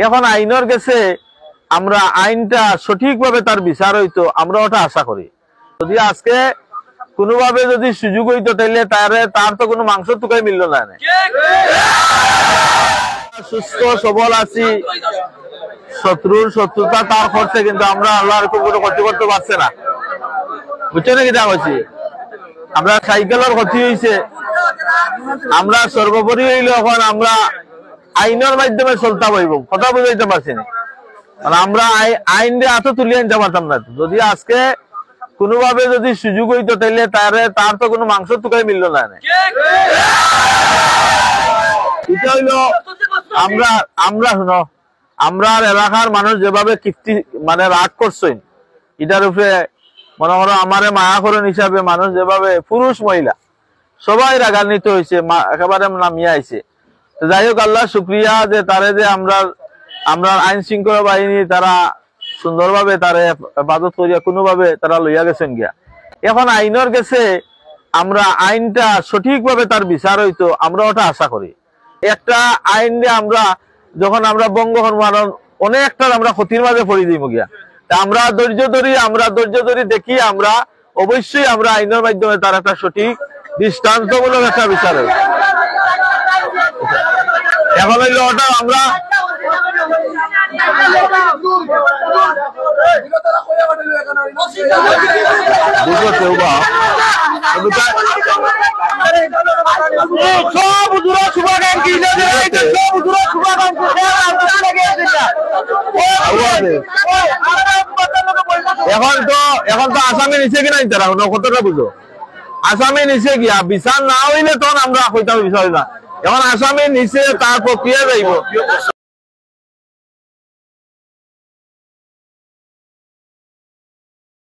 এখন আইনের কাছে আমরা আইনটা সঠিকভাবে তার বিচার হইতো, আমরা ওটা আশা করি। যদি আজকে কোনোভাবে যদি সুযোগ হইতো তাইলে তার তো কোনো মাংস টুকাই মিলল না। সুস্থ সবল আছি, শত্রুতা তার করছে, কিন্তু আমরা আল্লাহর কোনো ক্ষতি করতে পারছে না। বুঝছো নাকি? যা বলছি, আমরা সাইকেলের ক্ষতি হয়েছে, আমরা সর্বোপরি হইলে এখন আমরা আইনের মাধ্যমে চলতে পারব। কথা বুঝাইতে পারছি না, আমরা আইন দিয়ে এত তুলিয়ে আনতে পারতাম না। যদি আজকে কোনোভাবে যদি সুযোগ হইতো তাইলে তার তো কোনো মাংস টুকাই মিলল না। এটা হইলো আমরা শুনো, আমরা এলাকার মানুষ যেভাবে কীর্তি মানে রাগ করছেন, এটার উপরে মনে করো আমারে মায়া করেন হিসাবে মানুষ যেভাবে পুরুষ মহিলা সবাই রাগান্বিত হয়েছে, একেবারে নামিয়ে আইছে। যাই হোক, আল্লাহ শুক্রিয়া যে তারে যে আমরা আইন শৃঙ্খলা বাহিনী তারা সুন্দরভাবে তারে হেফাজত করিয়া কোনোভাবে তারা লইয়া গেছেন গিয়া। এখন আইনের কাছে আমরা আইনটা সঠিকভাবে তার বিচার হইতো, আমরা ওটা আশা করি। একটা আইন দিয়ে আমরা যখন আমরা বঙ্গ হরমারণ অনেকটা আমরা ক্ষতির মাঝে পড়ি দিই গিয়া, আমরা ধৈর্য ধরি দেখি আমরা অবশ্যই আমরা আইনের মাধ্যমে তার একটা সঠিক দৃষ্টান্তমূলক একটা বিচার হয়। এখন হইলো ওটা আমরা এখন তো আসামি নিচে কিনা তারা কতটা বুঝো, আসামি নিচে গিয়া বিচার না হইলে তখন আমরা কইতাম বিষয় না। এখন আসামি নিচে তার প্রক্রিয়া যাইব।